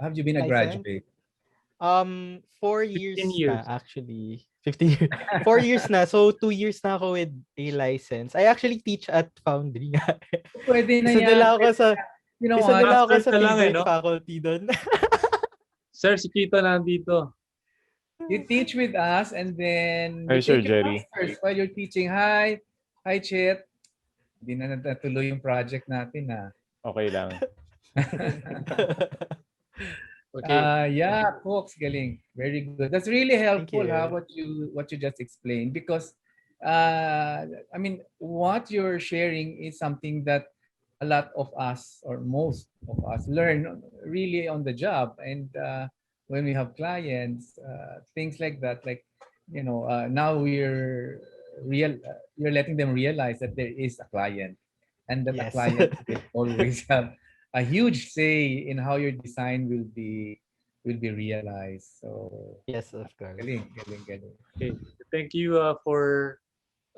have you been a License? graduate? 4 years 15 na years. actually. 15 years. 4 years na. So 2 years na ako with a license. I actually teach at Foundry. Pwede na isa yan. nila ako sa You know isa what? nila ako Masters sa na lang eh, favorite no? faculty doon. Sir, si Chito nandito. You teach with us and then Hi, you Sir take your Gerry. masters while you're teaching. Hi. Hi, Chit. Hindi na natuloy yung project natin, ha. Okay lang. Okay. Yeah, Cox, galing. Very good. That's really helpful, you. what you just explained, because I mean, what you're sharing is something that a lot of us, or most of us, learn really on the job. And when we have clients, things like that, like, now you're letting them realize that there is a client, and that a Yes. client will always have a huge say in how your design will be realized. So Yes, of course. galing, galing, galing. Okay. Thank you for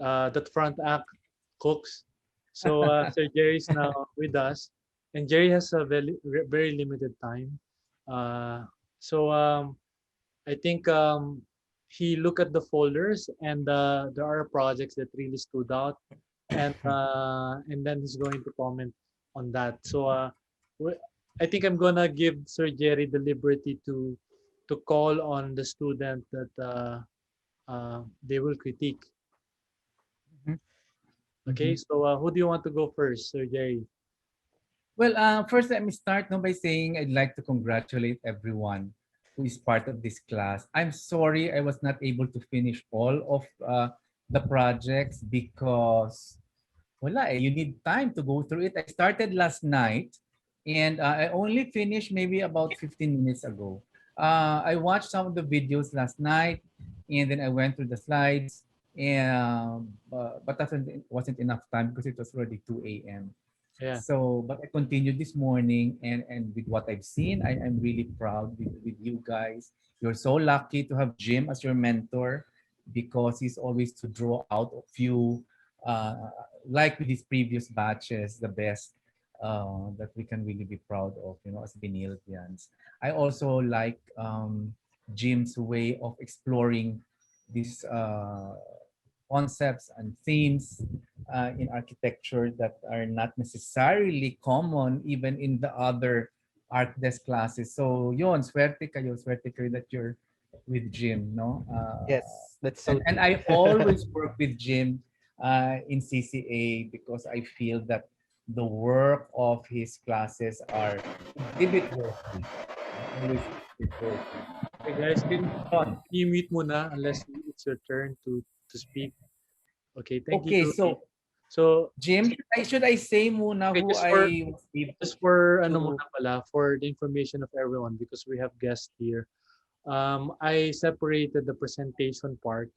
that front act, Cooks. So Sir Jerry is now with us, and Jerry has a very limited time. So I think he looked at the folders, and there are projects that really stood out, and then he's going to comment on that. So I think I'm gonna give Sir Jerry the liberty to call on the student that they will critique. Mhm. Okay, Mhm. so who do you want to go first, Sir Jerry? Well, first let me start now by saying I'd like to congratulate everyone who is part of this class. I'm sorry I was not able to finish all of the projects because wala you need time to go through it. I started last night and I only finished maybe about 15 minutes ago. I watched some of the videos last night and then I went through the slides, and but that wasn't enough time because it was already 2 a.m. Yeah. So, but I continued this morning, and with what I've seen, I'm really proud with you guys. You're so lucky to have Jim as your mentor because he's always to draw out of you, uh, like with his previous batches, the best that we can really be proud of, as Benildians. I also like Jim's way of exploring these concepts and themes in architecture that are not necessarily common even in the other ArcDesk classes. So yun, swerte kayo that you're with Jim, no? Yes, that's so And true. I always work with Jim in CCA because I feel that the work of his classes are exhibit worthy. Always exhibit worthy. Hey guys, can Yun. you mute muna unless it's your turn to speak? Okay, thank Okay, you. so So Jim, should I say muna okay, who I was able just for ano to... muna pala, for the information of everyone, because we have guests here. I separated the presentation part.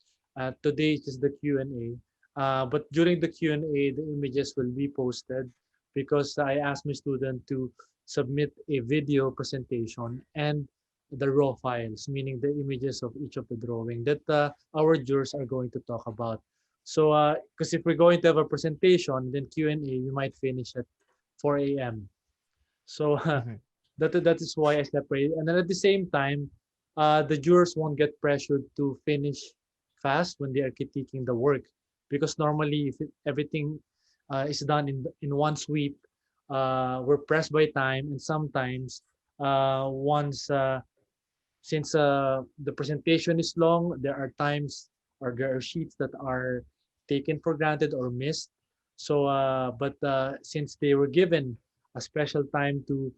Today is the Q&A. But during the Q&A, the images will be posted because I asked my student to submit a video presentation and the raw files, meaning the images of each of the drawing that our jurors are going to talk about. So, because if we're going to have a presentation, then Q&A, we might finish at 4 a.m. So Mhm. that is why I separated. And then at the same time, the jurors won't get pressured to finish fast when they are critiquing the work, because normally if everything is done in one sweep, we're pressed by time, and sometimes once since the presentation is long, there are times or there are sheets that are taken for granted or missed. So, but since they were given a special time to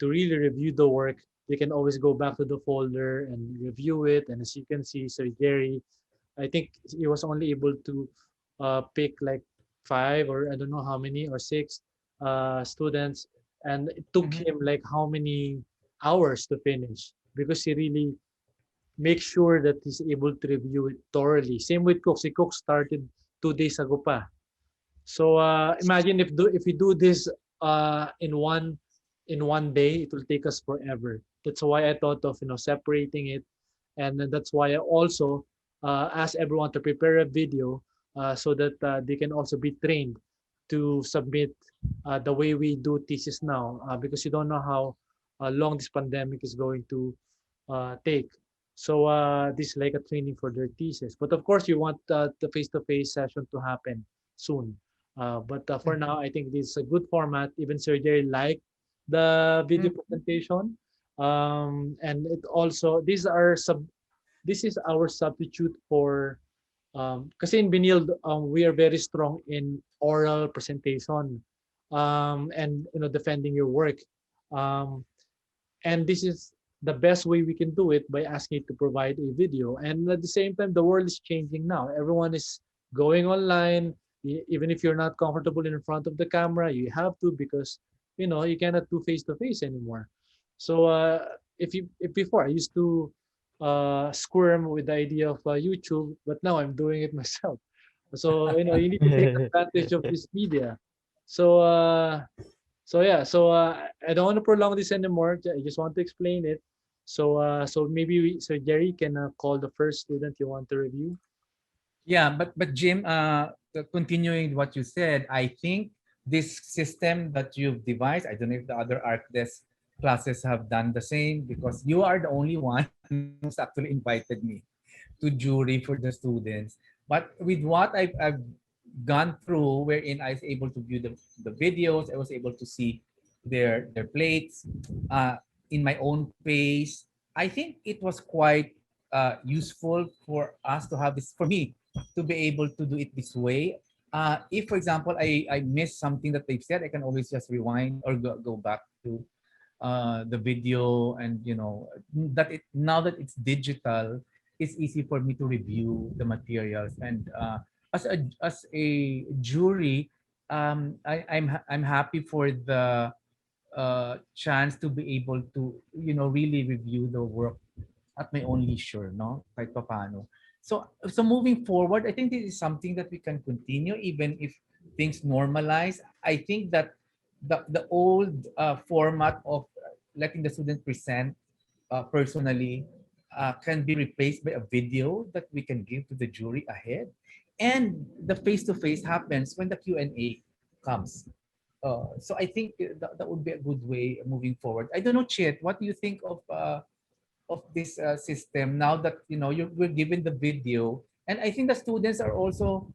really review the work, they can always go back to the folder and review it. And as you can see, Sir Jerry, I think he was only able to pick like 5 or I don't know how many or 6 students, and it took Mhm. him like how many hours to finish because he really makes sure that he's able to review it thoroughly. Same with Cook. Si Cook started 2 days ago pa. So imagine if we do this in one day, it will take us forever. That's why I thought of separating it, and then that's why I also ask everyone to prepare a video so that they can also be trained to submit the way we do thesis now, because you don't know how long this pandemic is going to take. So this is like a training for their thesis. But of course, you want the face-to-face session to happen soon. But for now, I think this is a good format. Even Sir Jerry liked the video presentation. And it also, this is our substitute for, kasi in Benilde, we are very strong in oral presentation, and defending your work. Um, and this is the best way we can do it, by asking it to provide a video. And at the same time, the world is changing now. Everyone is going online. Even if you're not comfortable in front of the camera, you have to, because you cannot do face to face anymore. So if before I used to squirm with the idea of YouTube, but now I'm doing it myself. So you need to take advantage of this media. So yeah, so I don't want to prolong this anymore. I just want to explain it. So maybe so Jerry can call the first student you want to review. Yeah, but Jim, continuing what you said, I think this system that you've devised, I don't know if the other ArcDes classes have done the same, because you are the only one who's actually invited me to jury for the students. But with what I've gone through, wherein I was able to view the videos, I was able to see their plates in my own pace. I think it was quite useful for us to have this, for me to be able to do it this way. If, for example, I miss something that they've said, I can always just rewind or go back to the video, and that it now that it's digital, it's easy for me to review the materials. And as a jury, I'm happy for the chance to be able to really review the work at my own leisure, no? Kahit paano. So moving forward, I think this is something that we can continue even if things normalize. I think that the old format of letting the student present personally can be replaced by a video that we can give to the jury ahead. And the face-to-face happens when the Q&A comes. So I think that would be a good way moving forward. I don't know, Chet, what do you think of this system now that we're given the video? And I think the students are also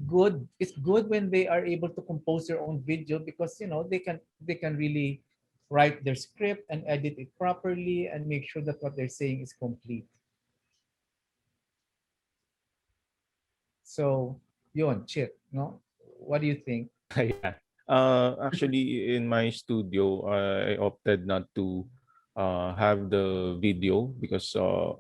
good. It's good when they are able to compose their own video, because they can really write their script and edit it properly and make sure that what they're saying is complete. So yun, Chit, no? What do you think? Yeah. Actually, in my studio, I opted not to have the video because uh,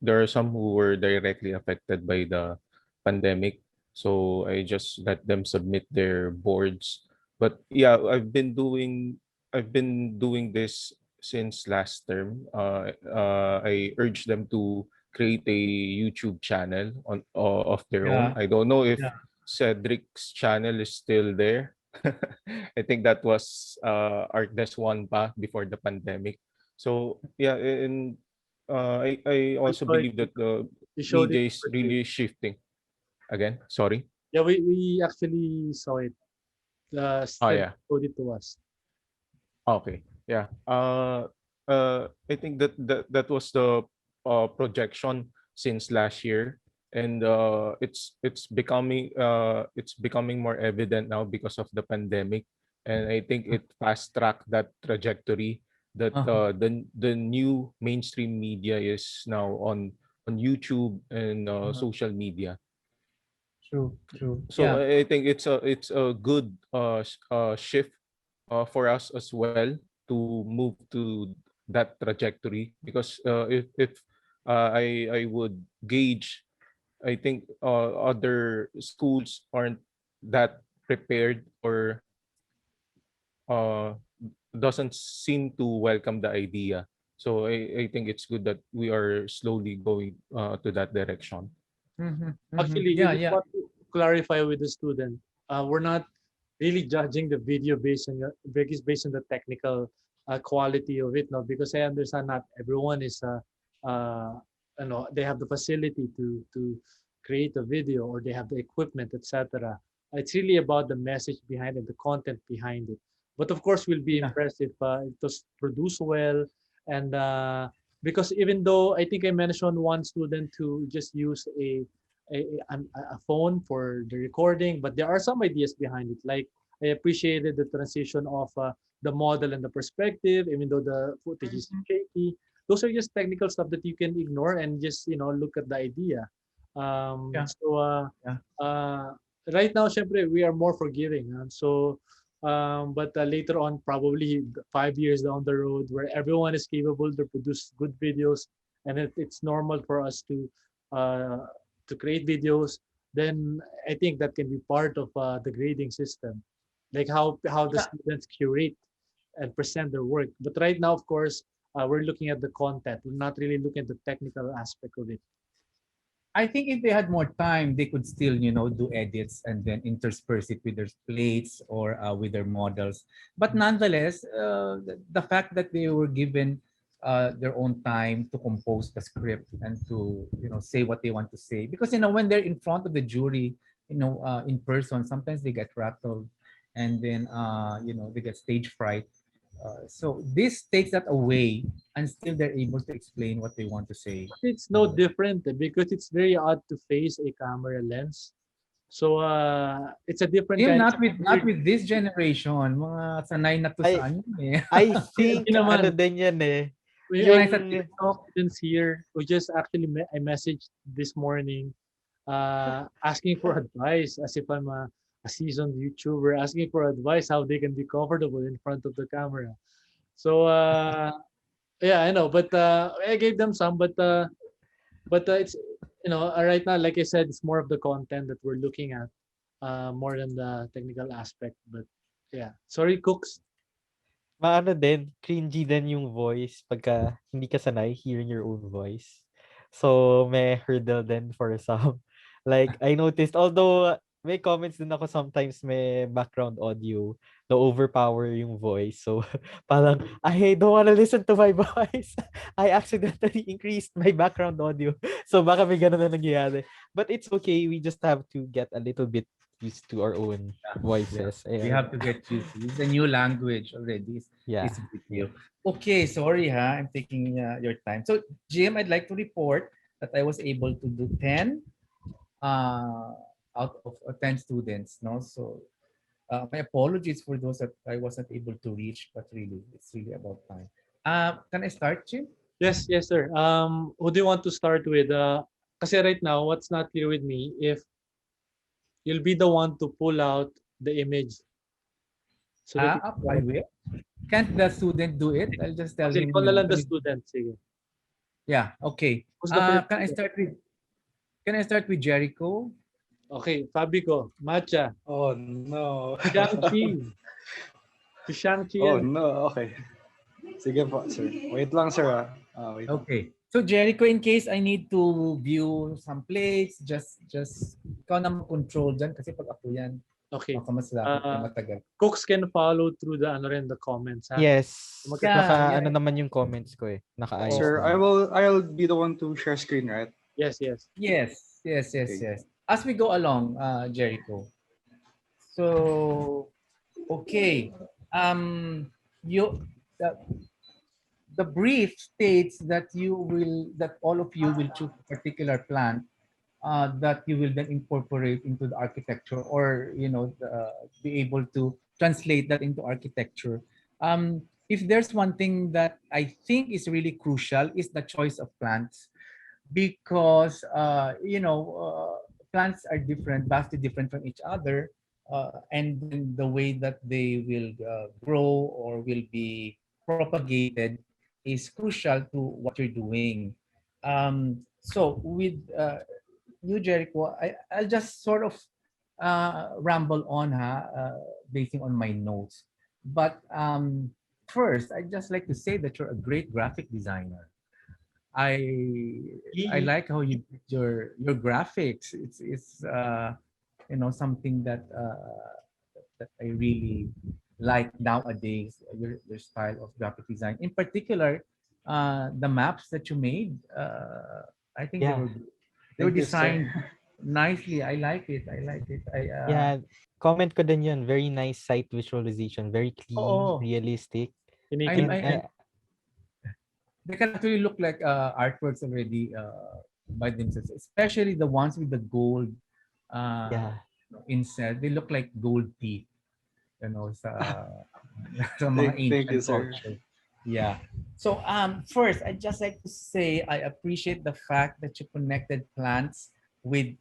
there are some who were directly affected by the pandemic. So I just let them submit their boards. But yeah, I've been doing this since last term. I urge them to create a YouTube channel of their own. Yeah, I don't know if yeah. Cedric's channel is still there. I think that was ArcDes 1 pa before the pandemic. So yeah, and I We also saw it. believe that the We showed it media is first. really shifting. Again, sorry. Yeah, we actually saw it. Oh Said yeah. showed it to us. Okay. Yeah. I think that was the projection since last year, and it's becoming more evident now because of the pandemic, and I think it fast tracked that trajectory that Uh-huh. the new mainstream media is now on YouTube and Uh-huh. social media. True, true. So Yeah. I think it's a good shift for us as well to move to that trajectory, because if I would gauge, I think other schools aren't that prepared or uh, doesn't seem to welcome the idea. So I think it's good that we are slowly going to that direction. Mm-hmm, mm-hmm. Actually, I Yeah, just yeah. want to clarify with the student. We're not really judging the video based on the technical quality of it, no, because I understand not everyone is they have the facility to create a video, or they have the equipment, etc. It's really about the message behind it, the content behind it. But of course, we'll be Yeah. impressed if it was produced well. And because even though I think I mentioned one student to just use a phone for the recording, but there are some ideas behind it. Like I appreciated the transition of the model and the perspective, even though the footage is shaky. Those are just technical stuff that you can ignore and just look at the idea. Yeah. So Yeah. right now, syempre, we are more forgiving. So but later on, probably 5 years down the road, where everyone is capable to produce good videos, and it's normal for us uh, to create videos, then I think that can be part of the grading system, like how the Yeah. students curate and present their work. But right now, of course, we're looking at the content. We're not really looking at the technical aspect of it. I think if they had more time, they could still, do edits and then intersperse it with their plates or with their models. But nonetheless, the fact that they were given their own time to compose the script and to, say what they want to say, because when they're in front of the jury, in person, sometimes they get rattled, and then they get stage fright. So this takes that away, and still they're able to explain what they want to say. It's no different because it's very odd to face a camera lens. So it's a different Him, kind not of with this generation. Mga sanay na to I sa ano eh. I Hindi think ano naman. din yan eh. Yung I sa Yung TikTok. students here who just actually I messaged this morning asking for advice as if I'm a seasoned YouTuber, asking for advice how they can be comfortable in front of the camera. So yeah, I know, but I gave them some, but it's right now, like I said, it's more of the content that we're looking at more than the technical aspect. But yeah, sorry, cooks. maano din, cringy din yung voice pagka hindi ka sanay hearing your own voice. So, may hurdle din for some. Like, I noticed, although may comments din ako sometimes may background audio na overpower yung voice. So, parang, I don't wanna listen to my voice. I accidentally increased my background audio. So, baka may ganun na nangyayari. But it's okay. We just have to get a little bit used to our own voices. We Ayan. have to get used to. It's a new language already. Yeah. It's with you. Okay, sorry I'm taking your time. So Jim, I'd like to report that I was able to do 10 out of 10 students. No, so my apologies for those that I wasn't able to reach, but really, it's really about time. Can I start, Jim? Yes, yes, sir. Who do you want to start with? Kasi right now, what's not clear with me, if you'll be the one to pull out the image. So that I will. Can't the student do it? I'll just tell him. ikaw na lang the student. Sige. Yeah. Okay. Who's the first Can I student? start with? Can I start with Jericho? Okay, Fabico, Matcha, Oh no. Shang-Chi. Si Shang-Chi Oh yan. no, okay. Sige po, sir. Wait lang, sir. Wait lang. Okay. So Jericho, in case I need to view some plates, just ikaw na mag-control dyan kasi pag ako yan, Okay. baka mas matagal. Cooks can follow through the the comments. Ha? Yes. Yeah, Ano naman yung comments ko eh. Naka-ayos Sir, naman. I'll be the one to share screen, right? Yes, yes. Yes. Okay. As we go along, Jericho. So, okay. The brief states that all of you will choose a particular plant that you will then incorporate into the architecture, or be able to translate that into architecture. If there's one thing that I think is really crucial, is the choice of plants, because plants are different, vastly different from each other, and then the way that they will grow or will be propagated is crucial to what you're doing. So with you, Jericho, I'll just sort of ramble on, basing on my notes. But first, I'd just like to say that you're a great graphic designer. I like how you did your graphics. It's something that I really like nowadays. Your style of graphic design, in particular, the maps that you made. I think Yeah. they were Thank you, sir. designed nicely. I like it. I like it. Yeah, comment ko din yun. Very nice site visualization. Very clean, Oh, realistic. I'm, And Kinikin. I, they can actually look like artworks already by themselves, especially the ones with the gold uh, yeah. inset. They look like gold teeth, sa sa mga Thank you, ancient sir. culture. Yeah. So first I just like to say I appreciate the fact that you connected plants with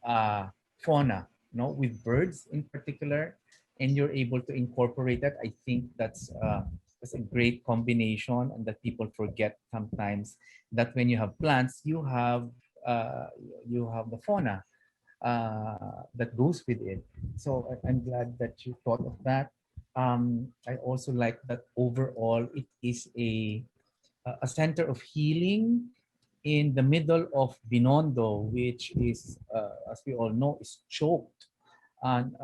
fauna, with birds in particular, and you're able to incorporate that. I think that's a great combination, and that people forget sometimes that when you have plants, uh, you have the fauna that goes with it. So I'm glad that you thought of that. I also like that overall it is a center of healing in the middle of Binondo, which is, as we all know, is choked and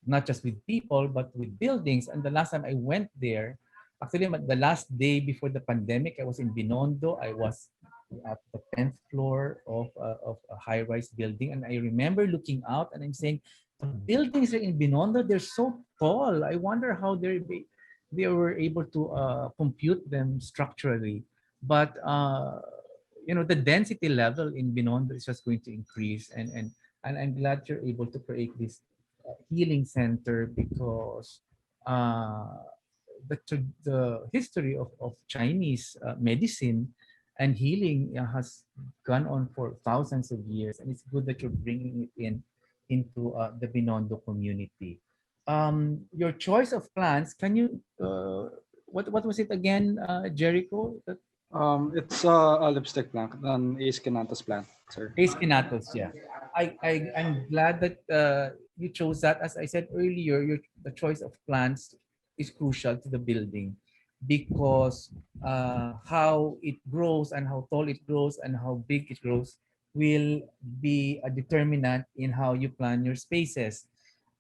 not just with people but with buildings. And the last time I went there, actually the last day before the pandemic, I was in Binondo. I was at the 10th floor of a high-rise building, and I remember looking out and I'm saying, the buildings are in Binondo, they're so tall. I wonder how they were able to compute them structurally. But the density level in Binondo is just going to increase, and I'm glad you're able to create this healing center because uh, the history of Chinese medicine and healing has gone on for thousands of years, and it's good that you're bringing it into the Binondo community. Your choice of plants, can you what was it again, Jericho? It's a lipstick plant, an Aescinatus plant, sir. Espinatos, yeah. I'm glad that you chose that. As I said earlier, the choice of plants is crucial to the building because how it grows and how tall it grows and how big it grows will be a determinant in how you plan your spaces.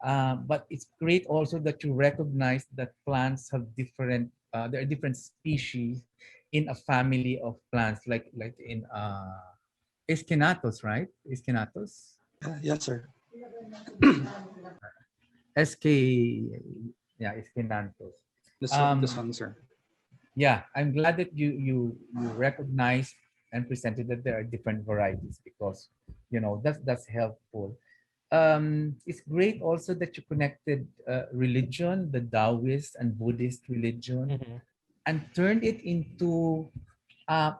But it's great also that you recognize that plants have there are different species in a family of plants, like in Esquinatos, right? Esquinatos? Yes, sir. SK, yeah, Esquinatos. This Um, one, sir. yeah, I'm glad that you recognize and presented that there are different varieties because that's helpful. It's great also that you connected religion, the Taoist and Buddhist religion, Mhm. and turned it into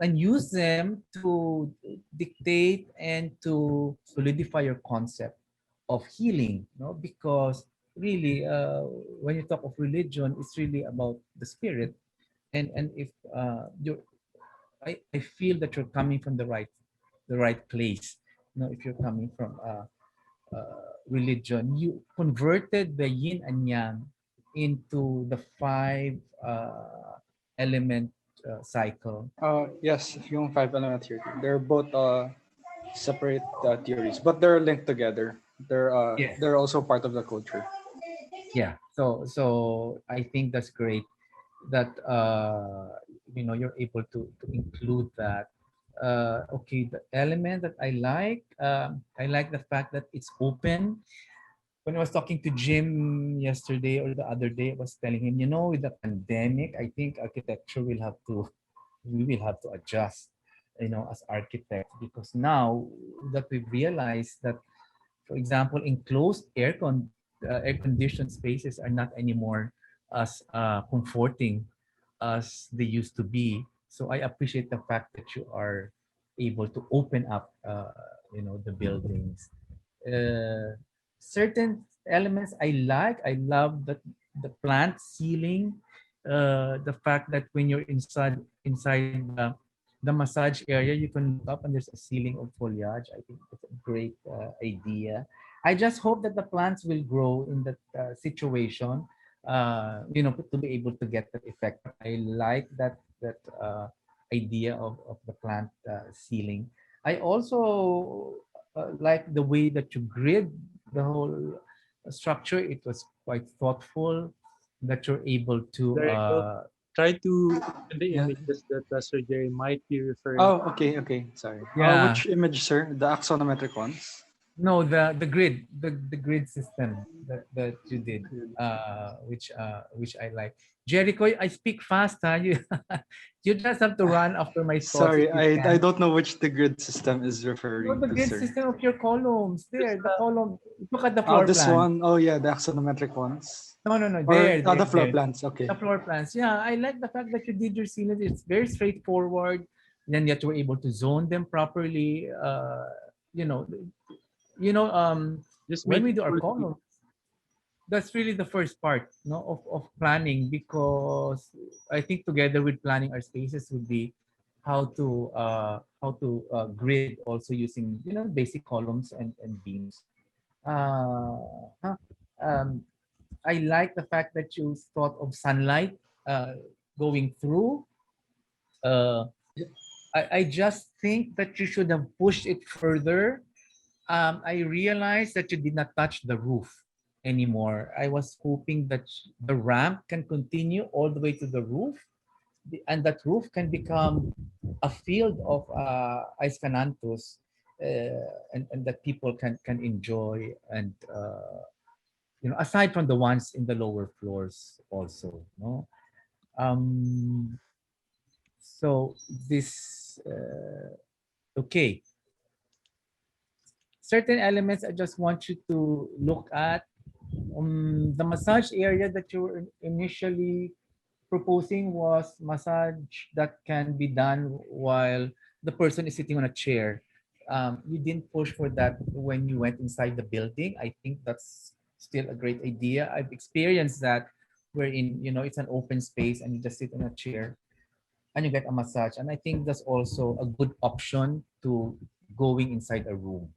and use them to dictate and to solidify your concept of healing, because really when you talk of religion, it's really about the spirit, and if I feel that you're coming from the right place. If you're coming from religion, you converted the yin and yang into the five element cycle. Yes, yung five element theory. They're both separate theories, but they're linked together. Yes. They're also part of the culture. Yeah. So I think that's great that you're able to include that. Okay, the element that I like the fact that it's open. When I was talking to Jim yesterday or the other day, I was telling him, with the pandemic, I think architecture we will have to adjust, as architects, because now that we've realized that, for example, enclosed air conditioned spaces are not anymore as comforting as they used to be. So I appreciate the fact that you are able to open up, the buildings. Certain elements I like. I love that the plant ceiling, the fact that when you're inside the massage area, you can look up and there's a ceiling of foliage. I think that's a great idea. I just hope that the plants will grow in that situation, to be able to get that effect. I like that idea of the plant ceiling. I also like the way that you grid the whole structure. It was quite thoughtful that you're able to Jericho, try to open the Yeah. images that Sir Jerry might be referring. Oh, okay, okay. Sorry. yeah. Which image, sir? The axonometric ones? No, the grid, the grid system that you did, which I like. Jericho, I speak fast, huh? You you just have to run after my thoughts if Sorry, you I can. don't know which the grid system is No, referring the to, grid sir. system of your columns there, the column. Look at the Oh, floor this plan. one. Oh yeah, the axonometric ones. No, no, no. Or There, the there, floor there. plans. Okay. The floor plans. Yeah, I like the fact that you did your scenes. It's very straightforward. Then yet you were able to zone them properly. You know, you know. Just When make we it do our full. columns, that's really the first part, no, of planning, because I think together with planning our spaces would be how to grid also using basic columns and beams. Huh. Um, I like the fact that you thought of sunlight going through. Uh, I just think that you should have pushed it further. I realized that you did not touch the roof anymore. I was hoping that the ramp can continue all the way to the roof, and that roof can become a field of Aiscanantus, and that people can enjoy, and aside from the ones in the lower floors also. No, um, so this okay. Certain elements I just want you to look at. The massage area that you were initially proposing was massage that can be done while the person is sitting on a chair. You didn't push for that when you went inside the building. I think that's still a great idea. I've experienced that wherein, it's an open space and you just sit on a chair and you get a massage. And I think that's also a good option to going inside a room.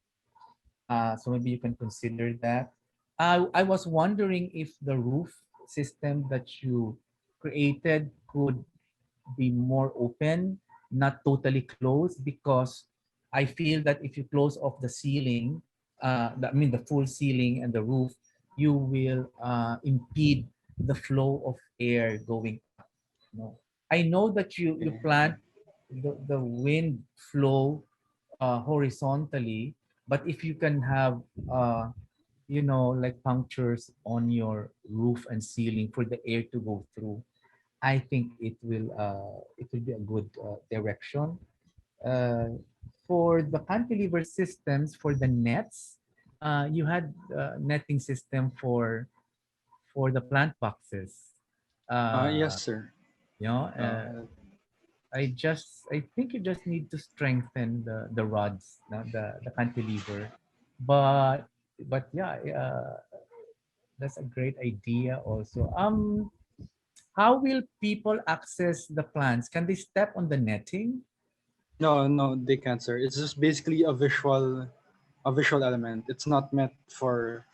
So maybe you can consider that. I was wondering if the roof system that you created could be more open, not totally closed, because I feel that if you close off the ceiling, the full ceiling and the roof, you will impede the flow of air going up. No, I know that you Okay. plant the wind flow horizontally, but if you can have like punctures on your roof and ceiling for the air to go through, I think it will be a good direction. Uh, for the cantilever systems, for the nets, you had netting system for the plant boxes. Yes, Uh, sir. you know, uh, Uh, I think you just need to strengthen the rods, the cantilever, but yeah, that's a great idea also. How will people access the plants? Can they step on the netting? no, no, they can't, sir. It's just basically a visual element. It's not meant for,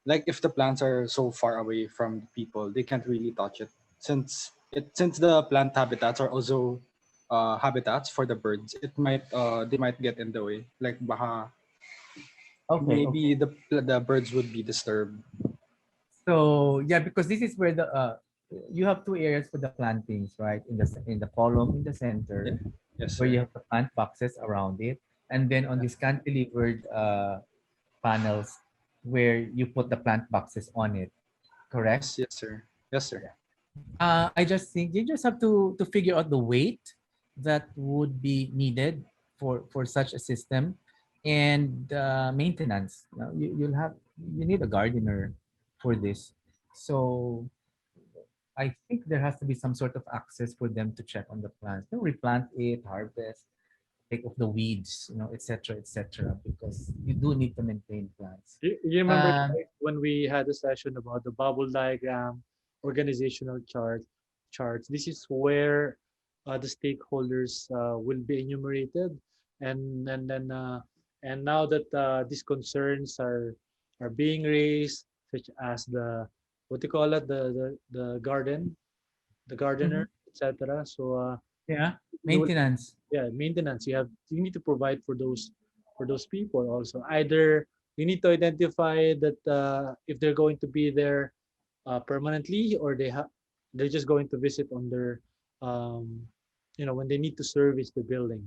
like, if the plants are so far away from the people, they can't really touch it, since the plant habitats are also habitats for the birds. They might get in the way. Like, Okay, okay. maybe the birds would be disturbed. So yeah, because this is where the you have two areas for the plantings, right? In the column in the Yeah. center, Yes, where you sir. have the plant boxes around it, and then on these cantilevered panels where you put the plant boxes on it. Correct? Yes, yes, sir. Yes, sir. I just think you just have to figure out the weight that would be needed for such a system, and maintenance. You need a gardener for this, so I think there has to be some sort of access for them to check on the plants, replant it, harvest, take off the weeds, etc., etc. Because you do need to maintain plants. You remember Um, when we had a session about the bubble diagram, organizational charts. This is where the stakeholders will be enumerated, and now that these concerns are being raised, such as the what do you call it, the garden, the mhm, gardener, etc. So yeah, you will, maintenance. yeah, maintenance, you need to provide for those people also. Either you need to identify that if they're going to be there permanently, or they're just going to visit on their um, when they need to service the building.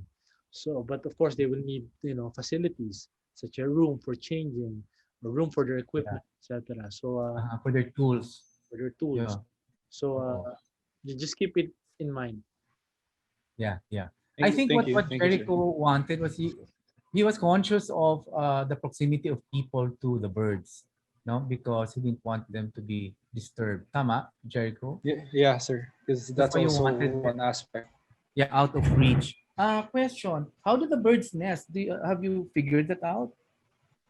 So but of course they will need facilities. such a room for changing, a room for their equipment, etc. So For their tools. for their tools. Yeah. So Oo. you just keep it in mind. Yeah, yeah. I think Thank what you. what Thank you, sir. Jericho wanted was he was conscious of the proximity of people to the birds, no, because he didn't want them to be disturbed. Tama, Jericho. Yeah, sir. Because That's that's why you also wanted one them, aspect. yeah, out of reach. Question: how do the birds nest? Have you figured that out?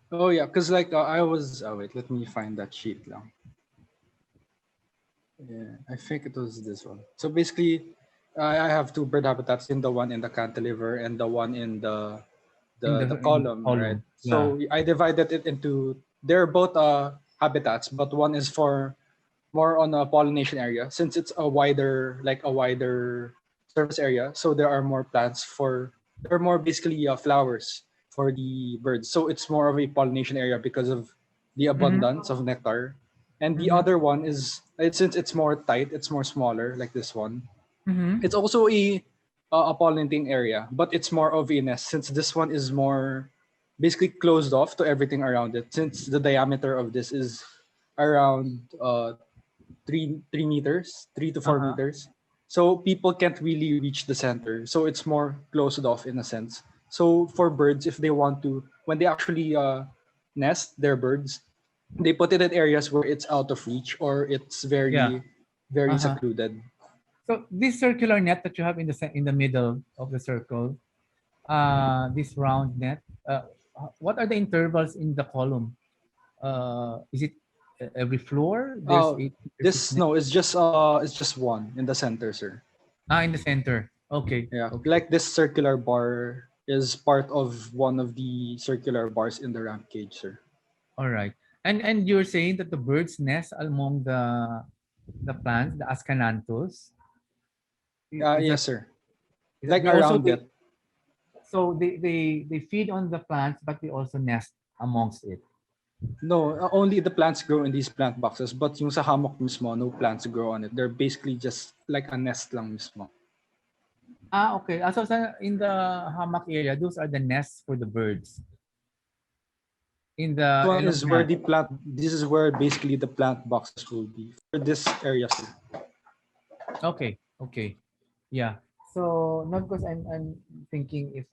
Oh yeah, because like I was. Wait, let me find that sheet now. Yeah, I think it was this one. So basically, I have two bird habitats, in the one in the cantilever and the one in the In the column, right? column? Yeah. So I divided it into, they're both habitats, but one is for more on a pollination area, since it's a wider, like a wider surface area. So there are more plants for, there are more basically flowers for the birds. So it's more of a pollination area because of the Mm-hmm. abundance of nectar. And the Mm-hmm. other one is, since it's more tight, it's more smaller, like this one. Mm-hmm. It's also a pollinating area, but it's more of a nest, since this one is more basically closed off to everything around it. Since the diameter of this is around 3 meters, 3 to 4 Uh-huh. meters. So people can't really reach the center. So it's more closed off in a sense. So for birds, if they want to, when they actually nest their birds, they put it in areas where it's out of reach or it's Yeah. very, very Uh-huh. secluded. So this circular net that you have in the middle of the circle, this round net, what are the intervals in the column? Is it every floor? Oh, There's this net. it's just one in the center, sir. In the center. Okay. Yeah, Okay. like this circular bar is part of one of the circular bars in the ramp cage, sir. All right. And you're saying that the birds nest among the plants, the Ascananthus. Is Yes, that sir. is that Like they also around it. they feed on the plants, but they also nest amongst it. No, only the plants grow in these plant boxes, but yung sa hammock mismo, no plants grow on it. They're basically just like a nest lang mismo. Okay. In the hammock area, those are the nests for the birds. In This the one yellow is where mat. the plant. This is where basically the plant boxes will be for this area, sir. Okay. Okay. Yeah. So not because I'm thinking if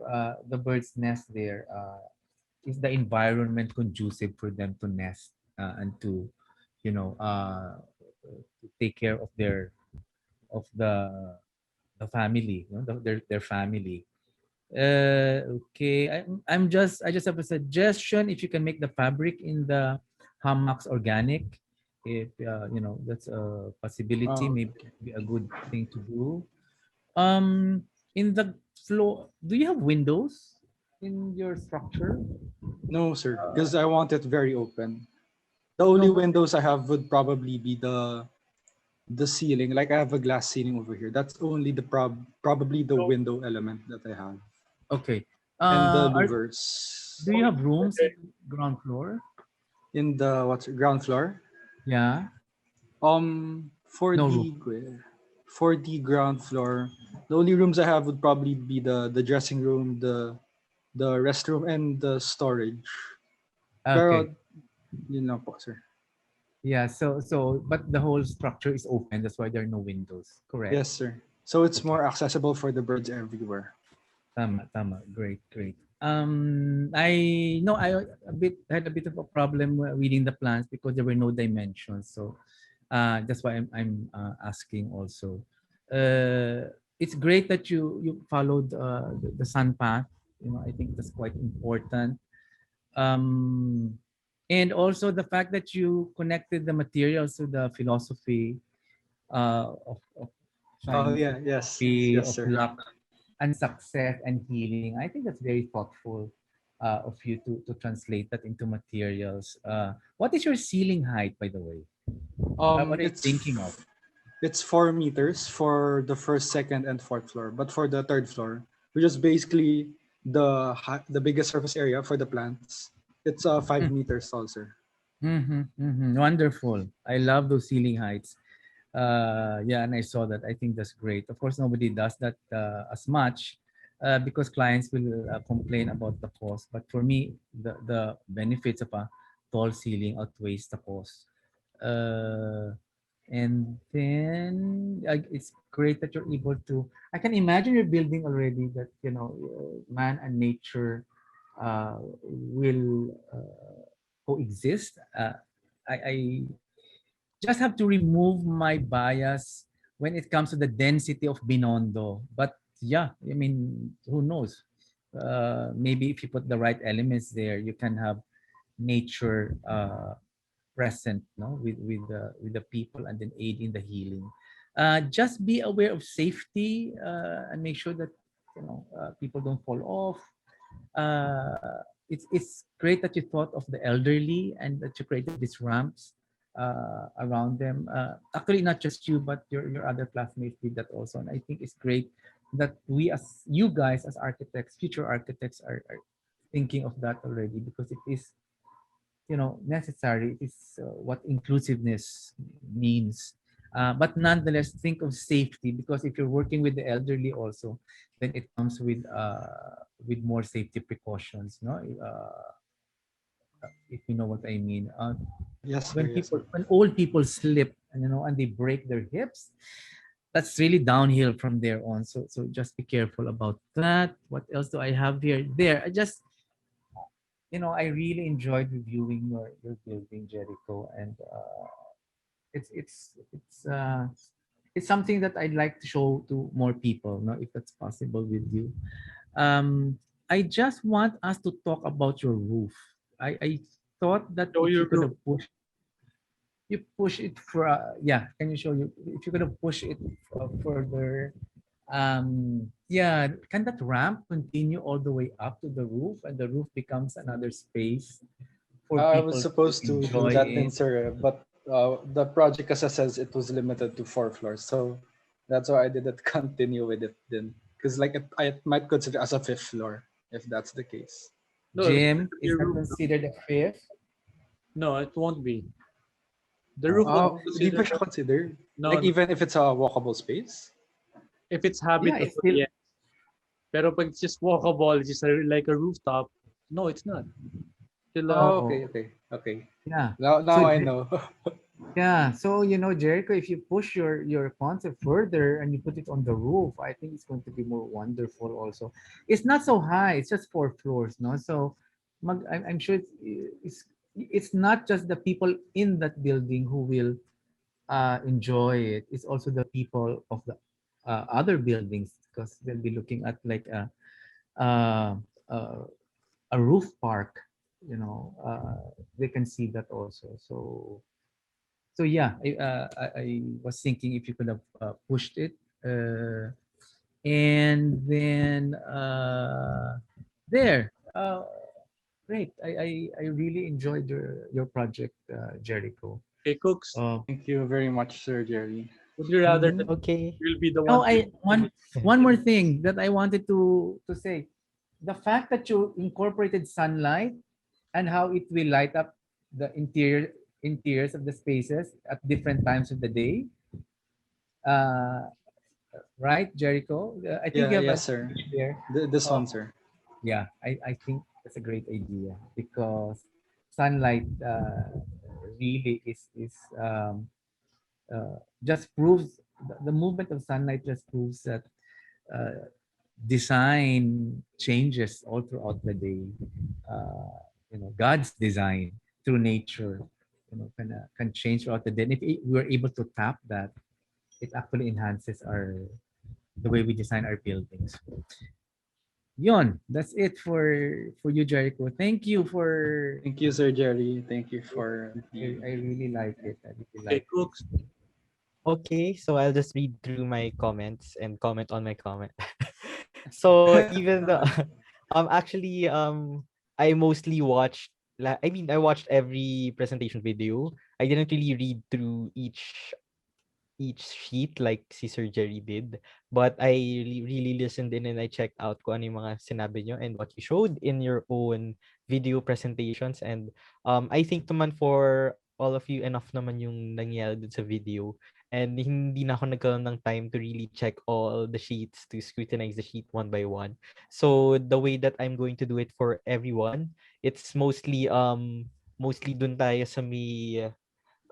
the birds nest there, is the environment conducive for them to nest and to, you know, to take care of of the family, you know, their family. Okay. I just have a suggestion. If you can make the fabric in the hammocks organic, if that's a possibility, maybe Okay. be a good thing to do. Um, in the floor, do you have windows in your structure? No, sir, because I want it very open. The No, only but windows I have would probably be the ceiling. Like I have a glass ceiling over here. That's only the probably the So, window element that I have, okay. and the Are louvers do you have rooms in okay. the ground floor? in the what's ground floor. Yeah. For No room. the ground floor, the only rooms I have would probably be the dressing room, the restroom, and the storage. Okay. Pero yun lang po, sir. Yeah. But the whole structure is open. That's why there are no windows. Correct. Yes, sir. So it's Okay. more accessible for the birds everywhere. Tama, tama. Great, great. I know I had a bit of a problem reading the plans because there were no dimensions. So that's why I'm asking also. It's great that you followed the sun path. You know, I think that's quite important. Um, and also the fact that you connected the materials to the philosophy of Oh science, yeah, yes, philosophy yes, of sir. luck and success and healing. I think that's very thoughtful of you to translate that into materials. What is your ceiling height, by the way? What are you It's thinking of? it's 4 meters for the first, second, and fourth floor. But for the third floor, which is basically the biggest surface area for the plants, it's 5 meters tall, sir. Mm-hmm, mm-hmm. Wonderful. I love those ceiling heights. Yeah, and I saw that. I think that's great. Of course, nobody does that as much because clients will complain about the cost. But for me, the benefits of a tall ceiling outweighs the cost. Uh, and then it's great that you're able to. I can imagine your building already that man and nature will coexist. I just have to remove my bias when it comes to the density of Binondo. But yeah, I mean, who knows? Maybe if you put the right elements there, you can have nature present, no, with the people and then aid in the healing. Just be aware of safety and make sure that people don't fall off. It's great that you thought of the elderly and that you created these ramps around them. Actually, not just you, but your other classmates did that also. And I think it's great that we, as you guys, as architects, future architects, are thinking of that already, because it is necessary. It's what inclusiveness means. But nonetheless, think of safety, because if you're working with the elderly also, then it comes with more safety precautions. No, if you know what I mean. Yes, sir. Yes, sir. When old people slip and they break their hips, that's really downhill from there on. So just be careful about that. What else do I have here? There, I just I really enjoyed reviewing your building, Jericho, and it's it's it's uh, it's something that I'd like to show to more people, no, if that's possible with you. Um, I just want us to talk about your roof. I thought that Show if you your could roof. have push it for yeah. Can you show you if you could have pushed it further? Yeah, can that ramp continue all the way up to the roof, and the roof becomes another space for I was people to supposed to do enjoy that it? in Surrey, but the project, as I says, it was limited to 4 floors. So that's why I didn't continue with it then. Because like I might consider as a fifth floor if that's the case. No, it's Jim, going to be is a that roof. considered a fifth? No, it won't be. The roof will be Oh, di ba considered. siya consider? No, Like no. even if it's a walkable space? If it's Yeah, it's habitable, still yes. Pero pag it's just walkable, it's just like a rooftop. No, it's not. Still, Oh, oh okay, okay, okay. yeah. Now So I know. yeah, so Jericho, if you push your concept further and you put it on the roof, I think it's going to be more wonderful. Also, it's not so high; it's just 4 floors, no. So, I'm sure it's not just the people in that building who will enjoy it. It's also the people of the other buildings, because they'll be looking at like uh, uh, a roof park. They can see that also. So yeah, I was thinking if you could have pushed it, and then there. Great. I really enjoyed your project, Jericho. okay, Cooks, Thank you very much, Sir Jerry. would you rather that Okay. you'll be the Oh, one I one more thing that I wanted to say. The fact that you incorporated sunlight and how it will light up the interiors of the spaces at different times of the day. Uh, right, Jericho? I think Yeah, you have a yes, sir. there. This Oh, one, sir. yeah, I think that's a great idea, because sunlight really is just proves the movement of sunlight just proves that uh, design changes all throughout the day. God's design through nature, can change throughout the day. And if we're able to tap that, it actually enhances the way we design our buildings. Yon, that's it for you, Jericho. Thank you for. Thank you, Sir Jerry. Thank you for the. I really like it. I really okay, like it. Cooks. Okay, so I'll just read through my comments and comment on my comment. So even though actually I mostly watched I watched every presentation video. I didn't really read through each sheet like si Sir Jerry did, but I really listened in and I checked out kung ano yung mga sinabi nyo and what you showed in your own video presentations. And I think naman for all of you, enough naman yung nangyari dun sa video. And hindi na ako nagkaroon ng time to really check all the sheets, to scrutinize the sheet one by one. So the way that I'm going to do it for everyone, it's mostly dun tayo sa may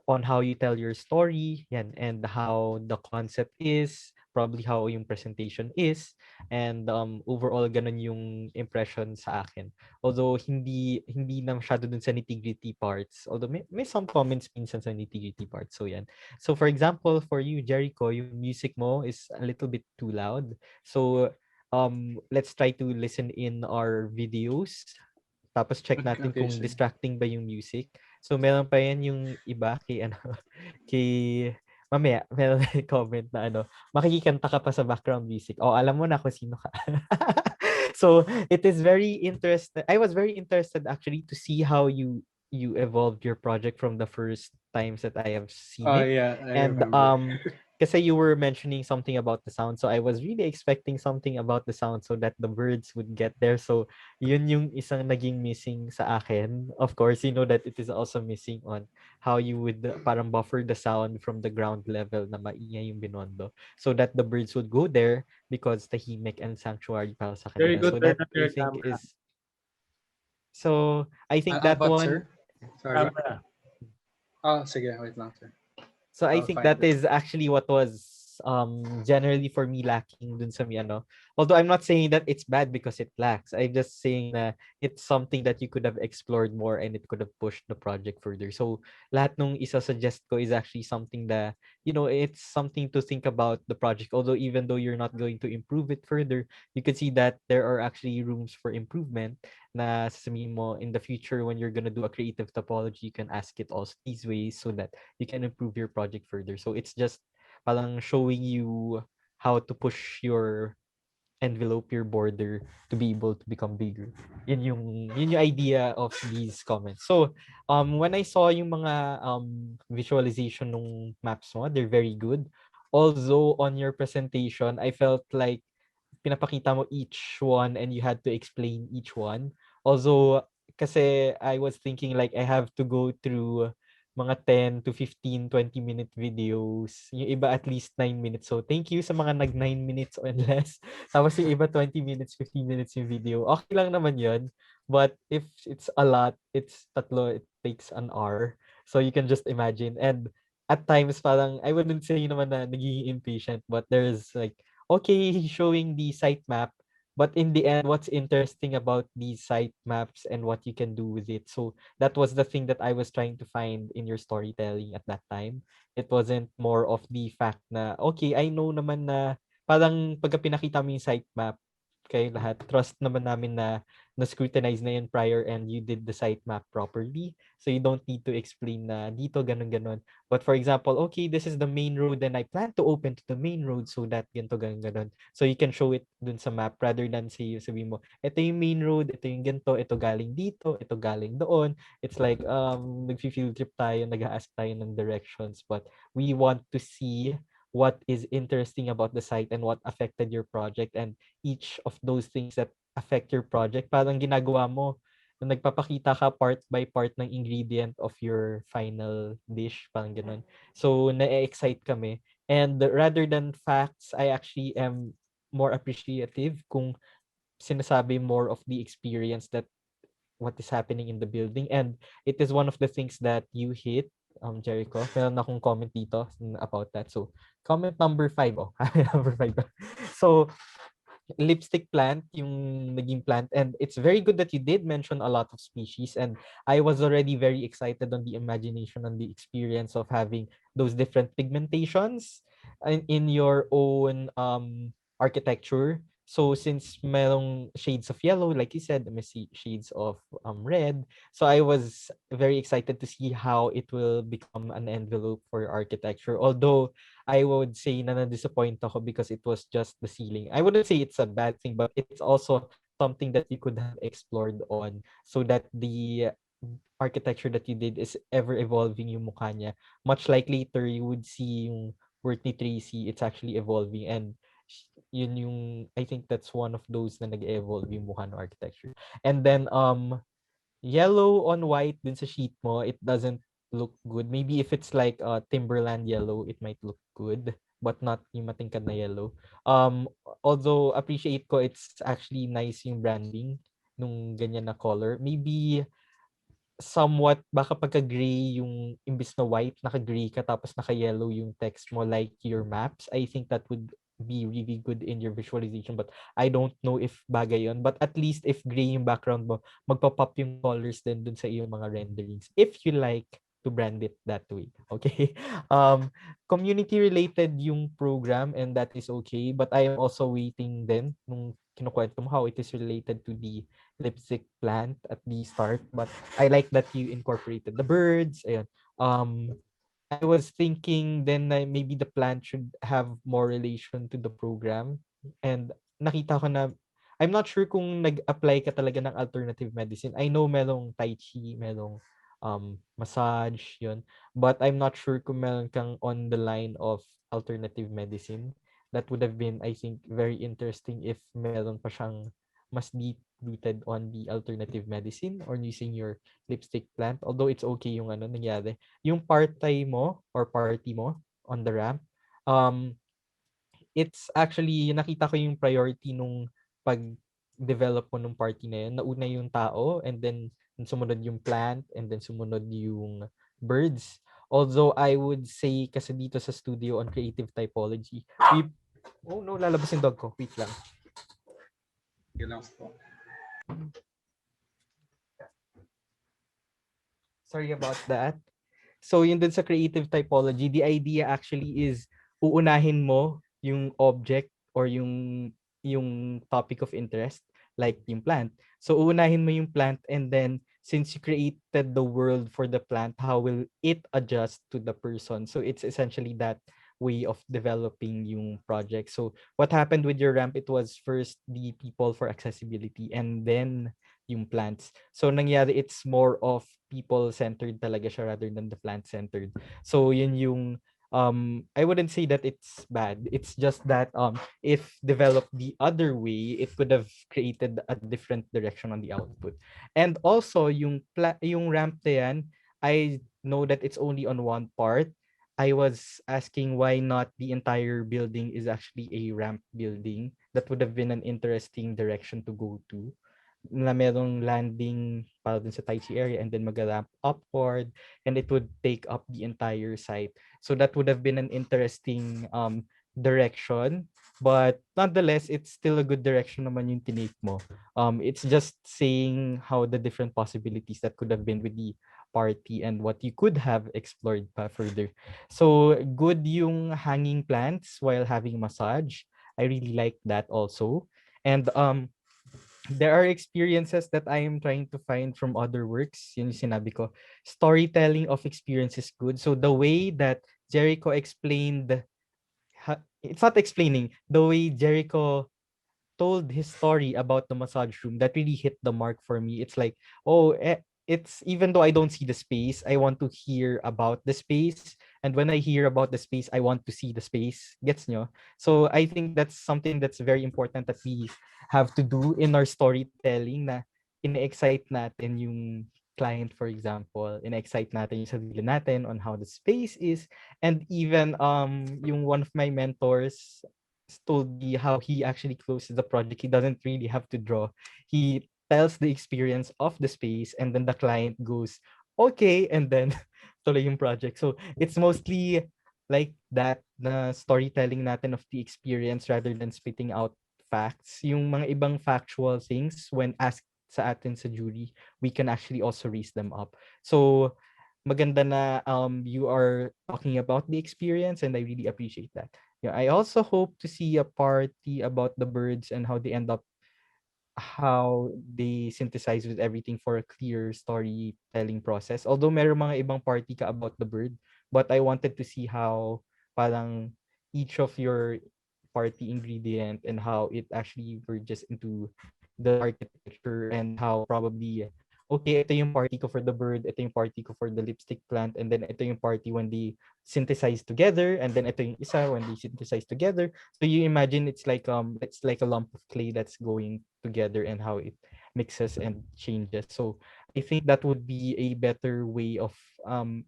on how you tell your story, yan, and how the concept is, probably how yung presentation is, and overall ganun yung impression sa akin. Although hindi na masyado dun sa nitty-gritty parts. Although may some comments minsan sa nitty-gritty parts. So yan. So for example, for you, Jericho, yung music mo is a little bit too loud. So let's try to listen in our videos. Tapos check natin Okay, kung sure. distracting ba yung music. So meron pa yan yung iba kay kay mamaya meron comment na makikikanta ka pa sa background music. Oh, alam mo na kung sino ka. So it is very interesting. I was very interested actually to see how you evolved your project from the first times that I have seen Oh it. yeah, I And remember. kasi you were mentioning something about the sound, so I was really expecting something about the sound so that the birds would get there. So yun yung isang naging missing sa akin. Of course, you know that it is also missing on how you would parang buffer the sound from the ground level na maingay yung binondo so that the birds would go there because tahimik and sanctuary para sa Very kanila. good So turn that on I your think camera. is I think that But one sir, sorry. Camera. Sige, wait lang, sir. So I I'll think find that it. is actually what was generally for me lacking dun sa mi ano. Although I'm not saying that it's bad because it lacks. I'm just saying na it's something that you could have explored more and it could have pushed the project further. So lahat nung isa-suggest ko is actually something that, it's something to think about the project. Although even though you're not going to improve it further, you can see that there are actually rooms for improvement na sasabihin mo in the future when you're gonna do a creative topology, you can ask it also these ways so that you can improve your project further. So it's just parang showing you how to push your envelope, your border to be able to become bigger. Yun yung idea of these comments. So, when I saw yung mga visualization ng maps mo, they're very good. Although on your presentation, I felt like pinapakita mo each one and you had to explain each one. Also, kasi I was thinking like I have to go through mga 10 to 15, 20-minute videos. Yung iba at least 9 minutes. So, thank you sa mga nag 9 minutes or less. Tapos yung iba 20 minutes, 15 minutes yung video. Okay lang naman yun. But if it's a lot, it's tatlo, it takes an hour. So, you can just imagine. And at times, parang, I wouldn't say naman na nagiging impatient, but there's like, okay, he's showing the site map, but in the end, what's interesting about these site maps and what you can do with it? So that was the thing that I was trying to find in your storytelling at that time. It wasn't more of the fact na, okay, I know naman na parang pagka pinakita mo yung site map, kay lahat, trust naman namin na na-scrutinize na yun prior and you did the site map properly. So you don't need to explain na dito, ganun-ganon. But for example, okay, this is the main road and I plan to open to the main road so that ganito, ganun-ganon. So you can show it dun sa map rather than sabi mo, ito yung main road, ito yung ganito, ito galing dito, ito galing doon. It's like, nag-field trip tayo, nag-ask tayo ng directions, but we want to see what is interesting about the site and what affected your project, and each of those things that affect your project, parang ginagawa mo na nagpapakita ka part by part ng ingredient of your final dish, parang ganun. So, na-excite kami. And rather than facts, I actually am more appreciative kung sinasabi more of the experience that what is happening in the building. And it is one of the things that you hit, Jericho. Meron akong comment dito about that. So, comment number 5. Oh, number 5. So, lipstick plant yung naging plant, and it's very good that you did mention a lot of species, and I was already very excited on the imagination and the experience of having those different pigmentations in your own architecture. So since merong shades of yellow, like you said, may shades of red, so I was very excited to see how it will become an envelope for your architecture. Although I would say na na-disappoint ako because it was just the ceiling. I wouldn't say it's a bad thing, but it's also something that you could have explored on so that the architecture that you did is ever evolving yung mukha niya. Much like later, you would see yung work ni Tracy, it's actually evolving, and yun yung, I think that's one of those na nag-evolve yung mukha ng architecture. And then, yellow on white dun sa sheet mo, it doesn't look good. Maybe if it's like Timberland yellow, it might look good, but not yung matingkad na yellow. Although appreciate ko, it's actually nice yung branding nung ganyan na color. Maybe somewhat baka pagka-gray yung imbis na white, naka-gray ka tapos naka-yellow yung text mo like your maps. I think that would be really good in your visualization, but I don't know if bagay yun. But at least if gray yung background mo, magpa-pop yung colors din dun sa iyong mga renderings. If you like to brand it that way. Okay? Community related yung program and that is okay, but I am also waiting then nung kinukwento mo how it is related to the lipstick plant at the start, but I like that you incorporated the birds. Ayun. I was thinking then na maybe the plant should have more relation to the program. And nakita ko na, I'm not sure kung nag-apply ka talaga ng alternative medicine. I know merong Tai Chi, merong massage, yun. But I'm not sure kung meron kang on the line of alternative medicine. That would have been, I think, very interesting if meron pa siyang mas deep-rooted on the alternative medicine or using your lipstick plant. Although it's okay yung nangyari. Yung party mo or party mo on the ramp, it's actually, nakita ko yung priority nung pag-develop mo nung party na yun. Nauna yung tao and then sumunod yung plant and then sumunod yung birds. Although I would say kasi dito sa studio on creative typology, oh no, lalabas yung dog ko. Wait lang. Sorry about that. So yun dun sa creative typology, the idea actually is uunahin mo yung object or yung topic of interest like yung plant. So uunahin mo yung plant and then since you created the world for the plant, how will it adjust to the person? So it's essentially that way of developing yung project. So what happened with your ramp, it was first the people for accessibility and then yung plants. So nangyari, it's more of people-centered talaga siya rather than the plant-centered. So yun yung I wouldn't say that it's bad. It's just that if developed the other way, it could have created a different direction on the output. And also yung ramp na yan, I know that it's only on one part. I was asking why not the entire building is actually a ramp building. That would have been an interesting direction to go to. Na merong landing para dun sa Tai Chi area and then mag-ramp upward and it would take up the entire site. So that would have been an interesting direction. But nonetheless, it's still a good direction naman yung tinake mo. It's just saying how the different possibilities that could have been with the party and what you could have explored pa further. So good yung hanging plants while having massage. I really like that also. And there are experiences that I am trying to find from other works. Yun yung sinabi ko. Storytelling of experience is good. So the way that Jericho explained, it's not explaining, the way Jericho told his story about the massage room, that really hit the mark for me. It's like, oh, it's even though I don't see the space, I want to hear about the space. And when I hear about the space, I want to see the space. Gets nyo? So I think that's something that's very important that we have to do in our storytelling na ina-excite natin yung client, for example. Ina-excite natin yung sarili natin on how the space is. And even yung one of my mentors told me how he actually closes the project. He doesn't really have to draw. He tells the experience of the space and then the client goes, okay, and then tuloy yung project. So it's mostly like that na storytelling natin of the experience rather than spitting out facts. Yung mga ibang factual things, when asked sa atin sa jury, we can actually also raise them up. So maganda na you are talking about the experience and I really appreciate that. Yeah, I also hope to see a party about the birds and how they end up, how they synthesize with everything for a clear storytelling process. Although meron mga ibang party ka about the bird, but I wanted to see how parang each of your party ingredient and how it actually merges into the architecture and how probably okay, ito yung party ko for the bird, ito yung party ko for the lipstick plant, and then ito yung party when they synthesize together, and then ito yung isa when they synthesize together. So you imagine it's like a lump of clay that's going together and how it mixes and changes. So I think that would be a better way of an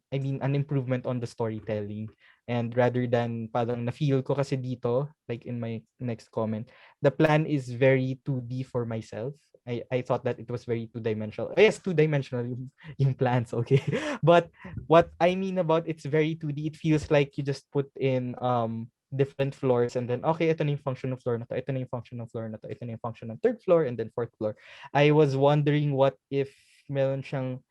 improvement on the storytelling And rather than parang na-feel ko kasi dito, like in my next comment, the plan is very 2D for myself. I thought that it was very two-dimensional. Yes, two-dimensional yung plans, okay. But what I mean about it's very 2D, it feels like you just put in different floors and then okay, ito na yung function ng floor na to, ito na yung function ng floor na to, ito na yung function ng third floor and then fourth floor. I was wondering what if meron siyang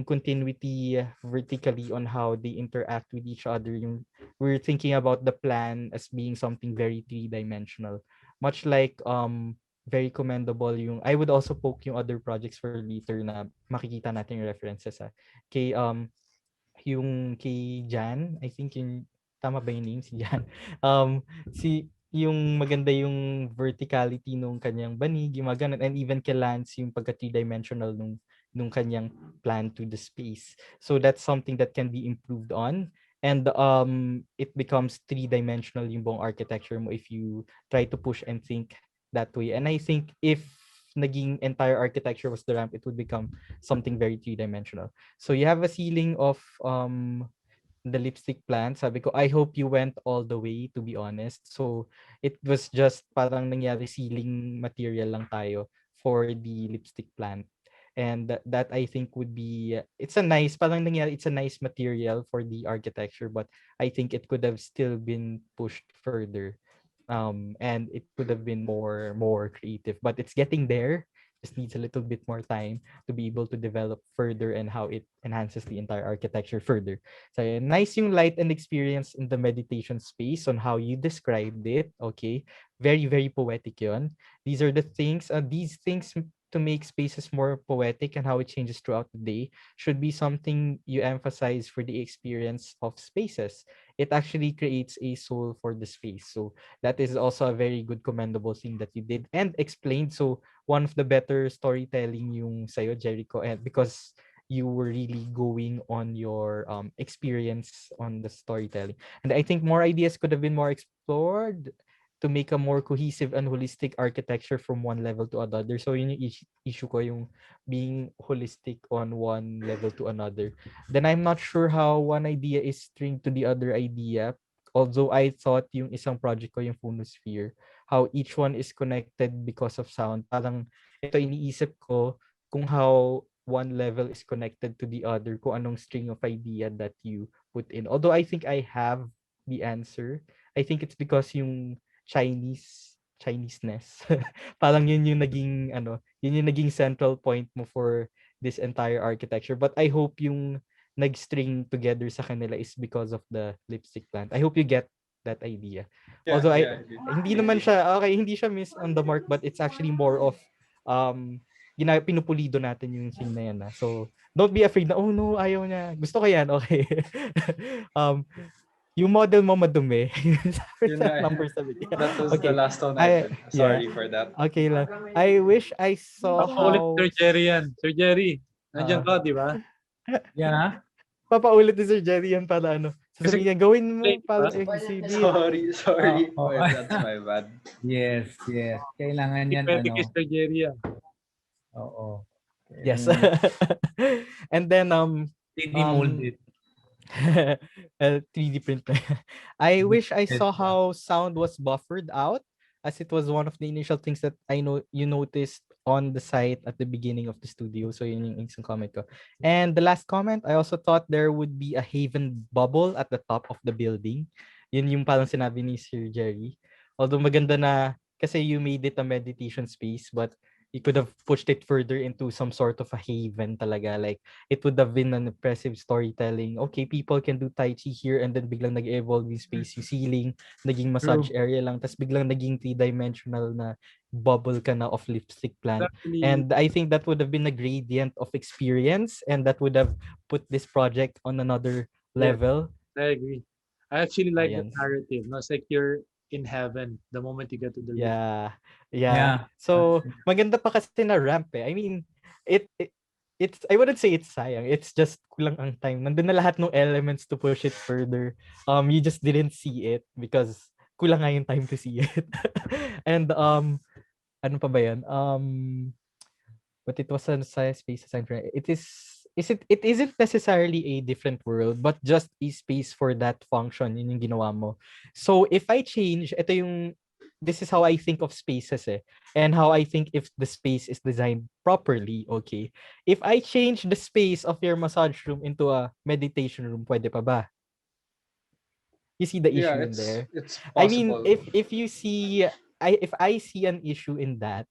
continuity vertically on how they interact with each other. Yung we're thinking about the plan as being something very three-dimensional. Much like very commendable yung I would also poke yung other projects for later na makikita natin yung references kay yung kay Jan, I think yung tama ba yung name si Jan? Si yung maganda yung verticality nung kanyang banig, yung mga ganun, and even kay Lance yung pagka three-dimensional nung kanyang plan to the space. So that's something that can be improved on. And it becomes three-dimensional yung buong architecture mo if you try to push and think that way. And I think if naging entire architecture was the ramp, it would become something very three-dimensional. So you have a ceiling of the lipstick plant. Sabi ko, I hope you went all the way, to be honest. So it was just parang nangyari ceiling material lang tayo for the lipstick plant. And that I think would be, it's a nice, parang nangyari, it's a nice material for the architecture, but I think it could have still been pushed further. And it could have been more creative, but it's getting there. Just needs a little bit more time to be able to develop further and how it enhances the entire architecture further. So nice yung light and experience in the meditation space on how you described it. Okay, very very poetic yun. These are the things. These things to make spaces more poetic and how it changes throughout the day should be something you emphasize for the experience of spaces. It actually creates a soul for the space. So that is also a very good commendable thing that you did and explained. So one of the better storytelling yung sa'yo, Jericho, and because you were really going on your experience on the storytelling. And I think more ideas could have been more explored to make a more cohesive and holistic architecture from one level to another. So yun yung issue ko, yung being holistic on one level to another. Then I'm not sure how one idea is stringed to the other idea. Although I thought yung isang project ko, yung Phonosphere, how each one is connected because of sound. Parang ito iniisip ko kung how one level is connected to the other, kung anong string of idea that you put in. Although I think I have the answer. I think it's because yung Chineseness. Parang yun yung naging yun yung naging central point mo for this entire architecture. But I hope yung nag-string together sa kanila is because of the lipstick plant. I hope you get that idea. Yeah, Although yeah, hindi naman siya okay, hindi siya miss on the mark, but it's actually more of pinupulido natin yung thing na yan. So don't be afraid na oh no, ayaw niya. Gusto ko yan, okay. Yung model mo madumi. Yun na, Number 7. that was the Okay. last one I did. Sorry Yeah. for that. Okay lang. I wish I saw Papaulit how... Sir Gerry yan. Sir Gerry, nandiyan ka, di ba? Yeah. Papaulit ni Sir Gerry yan para sasabihin niya, gawin mo para ABCD. Sorry. Oh. That's my bad. Yes. Kailangan yan, Pwede kay Sir Gerry yan. Oo. Yes. And then, 3D molded. 3D print. I wish I saw how sound was buffered out, as it was one of the initial things that I know you noticed on the site at the beginning of the studio. So yun yung isang comment ko. And the last comment, I also thought there would be a haven bubble at the top of the building. Yun yung parang sinabi ni Sir Gerry. Although maganda na kasi you made it a meditation space, but you could have pushed it further into some sort of a haven talaga. Like, it would have been an impressive storytelling. Okay, people can do Tai Chi here and then biglang nag-evolve yung space, yung ceiling, naging massage area lang, tapos biglang naging three-dimensional na bubble ka na of lipstick plant. Actually, And I think that would have been a gradient of experience and that would have put this project on another level. I agree. I actually like the Ayan. narrative. No? It's like you're in heaven the moment you get to the lift. Yeah. So maganda pa kasi na ramp eh. I mean, it's I wouldn't say it's sayang. It's just kulang ang time. Nandun na lahat ng elements to push it further. You just didn't see it because kulang nga yung time to see it. And ano pa ba yan? But it was a space assigned for it is it isn't necessarily a different world, but just a space for that function, yun yung ginawa mo. So if I change, this is how I think of spaces and how I think if the space is designed properly, okay. If I change the space of your massage room into a meditation room, pwede pa ba? You see the Yeah, issue in there? it's I mean, possible. if you see, if I see an issue in that,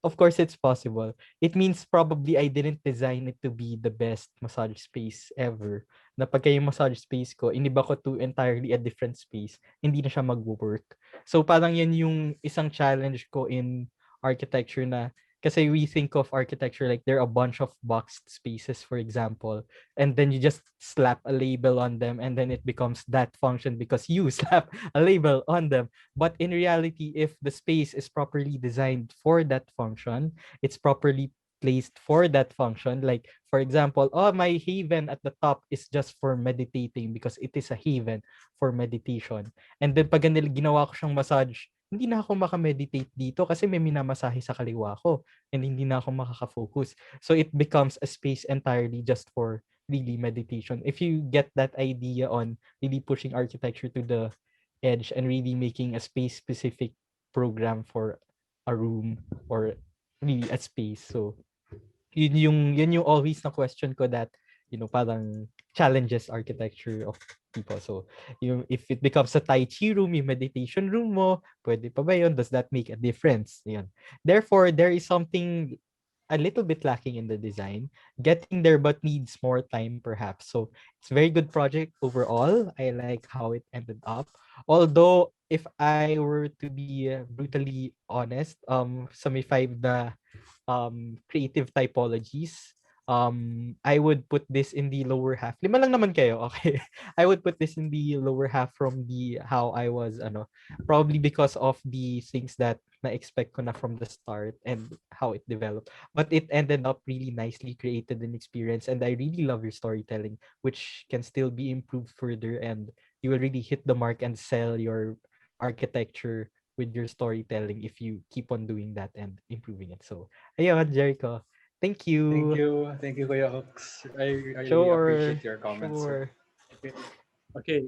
of course it's possible. It means probably I didn't design it to be the best massage space ever. Na pagka yung massage space ko, iniba ko to entirely a different space, hindi na siya mag-work. So parang yan yung isang challenge ko in architecture na kasi we think of architecture like there are a bunch of boxed spaces, for example, and then you just slap a label on them and then it becomes that function because you slap a label on them. But in reality, if the space is properly designed for that function, it's properly placed for that function. Like, for example, oh, my haven at the top is just for meditating because it is a haven for meditation. And then pag ginawa ko siyang massage, hindi na ako makameditate dito kasi may minamasahe sa kaliwa ko and hindi na ako makaka-focus. So it becomes a space entirely just for really meditation. If you get that idea on really pushing architecture to the edge and really making a space specific program for a room or really a space. So yun yung always na question ko that parang challenges architecture of people. So if it becomes a tai chi room, yung meditation room mo, pwede pa ba yun? Does that make a difference? Yun. Therefore, there is something a little bit lacking in the design, getting there but needs more time perhaps. So it's a very good project overall. I like how it ended up. Although if I were to be brutally honest, some if I the creative typologies, I would put this in the lower half. Lima lang naman kayo, okay. I would put this in the lower half from the how I was probably because of the things that na-expect ko na from the start and how it developed. But it ended up really nicely created an experience and I really love your storytelling, which can still be improved further and you will really hit the mark and sell your architecture with your storytelling if you keep on doing that and improving it. So, ayun, Jericho. Thank Thank you. you. Thank you, Kuya Hooks. I really Sure. appreciate your comments. Sure. Okay. Okay.